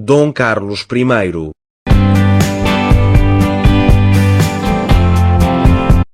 Dom Carlos I.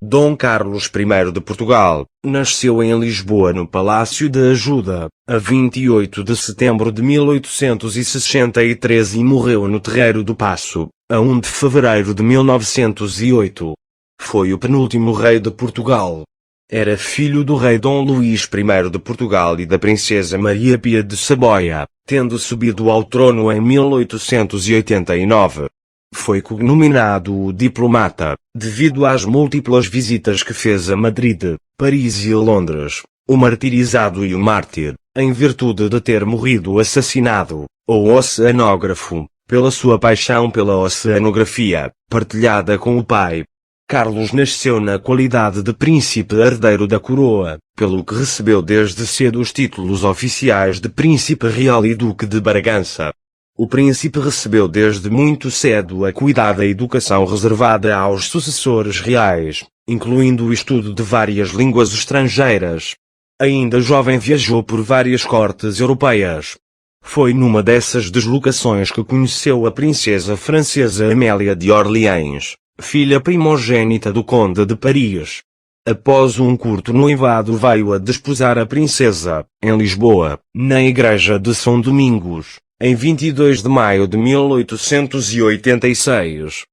Dom Carlos I de Portugal, nasceu em Lisboa no Palácio da Ajuda, a 28 de setembro de 1863 e morreu no Terreiro do Paço, a 1 de fevereiro de 1908. Foi o penúltimo rei de Portugal. Era filho do rei Dom Luís I de Portugal e da princesa Maria Pia de Saboia, tendo subido ao trono em 1889. Foi cognominado o Diplomata, devido às múltiplas visitas que fez a Madrid, Paris e Londres, o martirizado e o mártir, em virtude de ter morrido assassinado, ou oceanógrafo, pela sua paixão pela oceanografia, partilhada com o pai. Carlos nasceu na qualidade de príncipe herdeiro da coroa, pelo que recebeu desde cedo os títulos oficiais de Príncipe Real e Duque de Bragança. O príncipe recebeu desde muito cedo a cuidada educação reservada aos sucessores reais, incluindo o estudo de várias línguas estrangeiras. Ainda jovem viajou por várias cortes europeias. Foi numa dessas deslocações que conheceu a princesa francesa Amélia de Orleans, filha primogênita do conde de Paris. Após um curto noivado veio a desposar a princesa, em Lisboa, na igreja de São Domingos, em 22 de maio de 1886.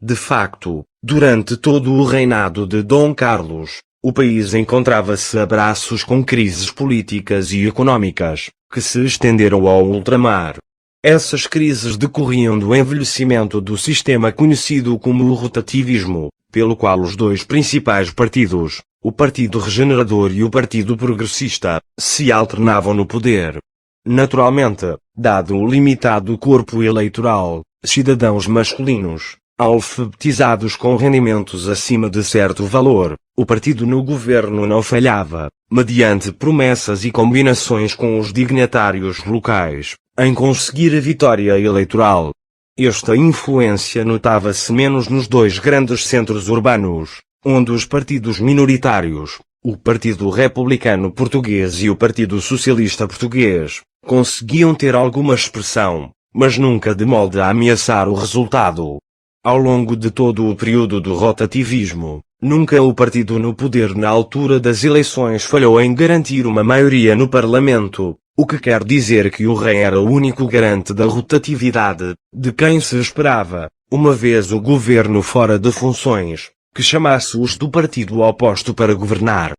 De facto, durante todo o reinado de Dom Carlos, o país encontrava-se a braços com crises políticas e económicas, que se estenderam ao ultramar. Essas crises decorriam do envelhecimento do sistema conhecido como o rotativismo, pelo qual os dois principais partidos, o Partido Regenerador e o Partido Progressista, se alternavam no poder. Naturalmente, dado o limitado corpo eleitoral, cidadãos masculinos, alfabetizados com rendimentos acima de certo valor, o partido no governo não falhava, mediante promessas e combinações com os dignatários locais, em conseguir a vitória eleitoral. Esta influência notava-se menos nos dois grandes centros urbanos, onde os partidos minoritários, o Partido Republicano Português e o Partido Socialista Português, conseguiam ter alguma expressão, mas nunca de modo a ameaçar o resultado. Ao longo de todo o período do rotativismo, nunca o partido no poder na altura das eleições falhou em garantir uma maioria no Parlamento, o que quer dizer que o rei era o único garante da rotatividade, de quem se esperava, uma vez o governo fora de funções, que chamasse os do partido oposto para governar.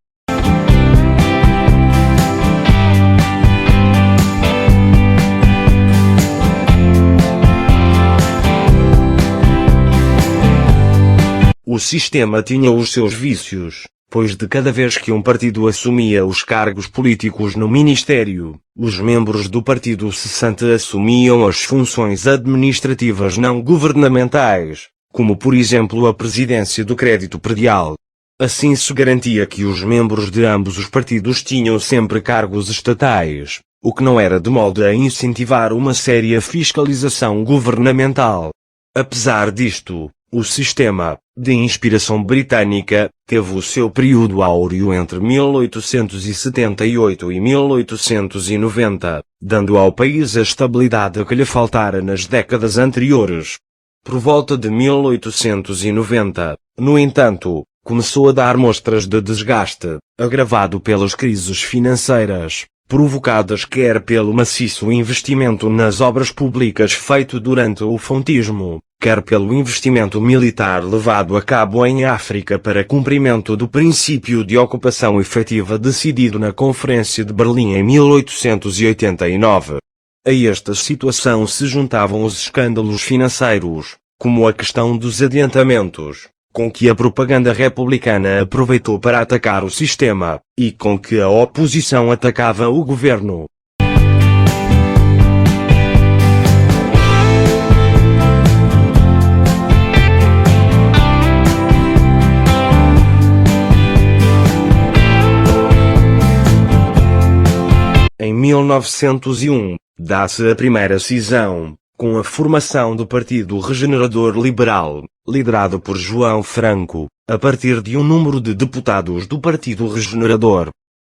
O sistema tinha os seus vícios, pois de cada vez que um partido assumia os cargos políticos no ministério, os membros do partido cessante assumiam as funções administrativas não governamentais, como por exemplo a presidência do crédito predial. Assim se garantia que os membros de ambos os partidos tinham sempre cargos estatais, o que não era de modo a incentivar uma séria fiscalização governamental. Apesar disto, o sistema, de inspiração britânica, teve o seu período áureo entre 1878 e 1890, dando ao país a estabilidade que lhe faltara nas décadas anteriores. Por volta de 1890, no entanto, começou a dar mostras de desgaste, agravado pelas crises financeiras, provocadas quer pelo maciço investimento nas obras públicas feito durante o fontismo, quer pelo investimento militar levado a cabo em África para cumprimento do princípio de ocupação efetiva decidido na Conferência de Berlim em 1889. A esta situação se juntavam os escândalos financeiros, como a questão dos adiantamentos, com que a propaganda republicana aproveitou para atacar o sistema, e com que a oposição atacava o governo. Em 1901, dá-se a primeira cisão, com a formação do Partido Regenerador Liberal, liderado por João Franco, a partir de um número de deputados do Partido Regenerador.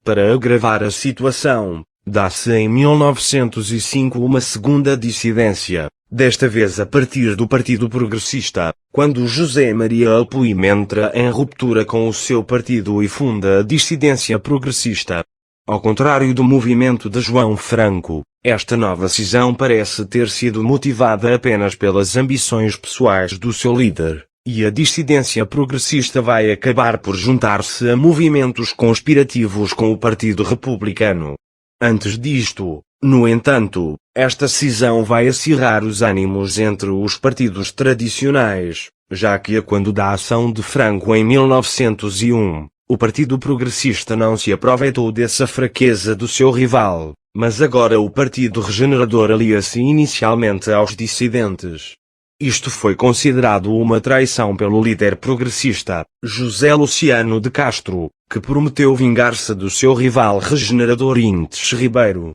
Para agravar a situação, dá-se em 1905 uma segunda dissidência, desta vez a partir do Partido Progressista, quando José Maria Apuím entra em ruptura com o seu partido e funda a dissidência progressista. Ao contrário do movimento de João Franco, esta nova cisão parece ter sido motivada apenas pelas ambições pessoais do seu líder, e a dissidência progressista vai acabar por juntar-se a movimentos conspirativos com o Partido Republicano. Antes disto, no entanto, esta cisão vai acirrar os ânimos entre os partidos tradicionais, já que quando da ação de Franco em 1901, o Partido Progressista não se aproveitou dessa fraqueza do seu rival, mas agora o Partido Regenerador alia-se inicialmente aos dissidentes. Isto foi considerado uma traição pelo líder progressista, José Luciano de Castro, que prometeu vingar-se do seu rival regenerador Índice Ribeiro.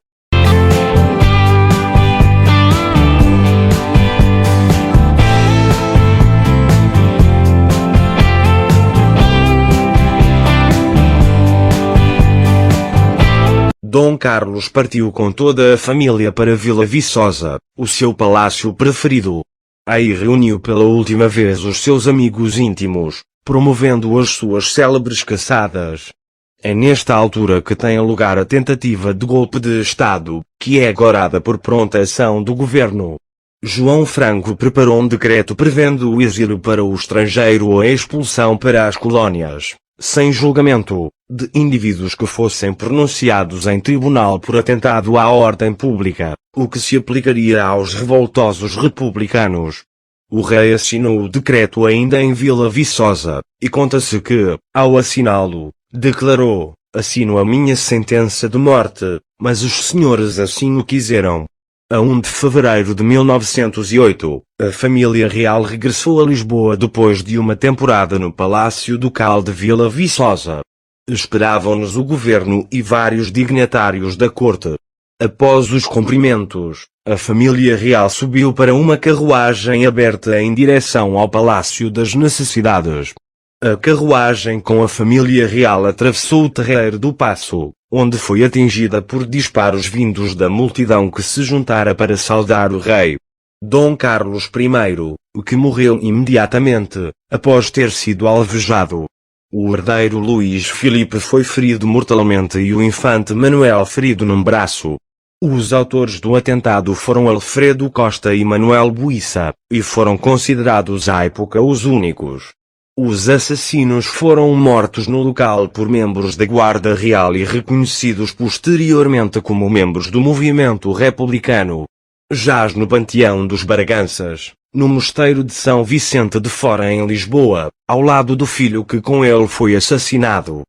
Dom Carlos partiu com toda a família para Vila Viçosa, o seu palácio preferido. Aí reuniu pela última vez os seus amigos íntimos, promovendo as suas célebres caçadas. É nesta altura que tem lugar a tentativa de golpe de Estado, que é agorada por pronta ação do governo. João Franco preparou um decreto prevendo o exílio para o estrangeiro ou a expulsão para as colônias, sem julgamento, de indivíduos que fossem pronunciados em tribunal por atentado à ordem pública, o que se aplicaria aos revoltosos republicanos. O rei assinou o decreto ainda em Vila Viçosa, e conta-se que, ao assiná-lo, declarou: "Assino a minha sentença de morte, mas os senhores assim o quiseram." A 1 de fevereiro de 1908, a família real regressou a Lisboa depois de uma temporada no Palácio Ducal de Vila Viçosa. Esperavam-nos o governo e vários dignatários da corte. Após os cumprimentos, a família real subiu para uma carruagem aberta em direção ao Palácio das Necessidades. A carruagem com a família real atravessou o terreiro do Paço, onde foi atingida por disparos vindos da multidão que se juntara para saudar o rei. Dom Carlos I, que morreu imediatamente, após ter sido alvejado. O herdeiro Luís Filipe foi ferido mortalmente e o infante Manuel ferido num braço. Os autores do atentado foram Alfredo Costa e Manuel Buissa, e foram considerados à época os únicos. Os assassinos foram mortos no local por membros da Guarda Real e reconhecidos posteriormente como membros do movimento republicano. Jaz no Panteão dos Braganças, no Mosteiro de São Vicente de Fora em Lisboa, ao lado do filho que com ele foi assassinado.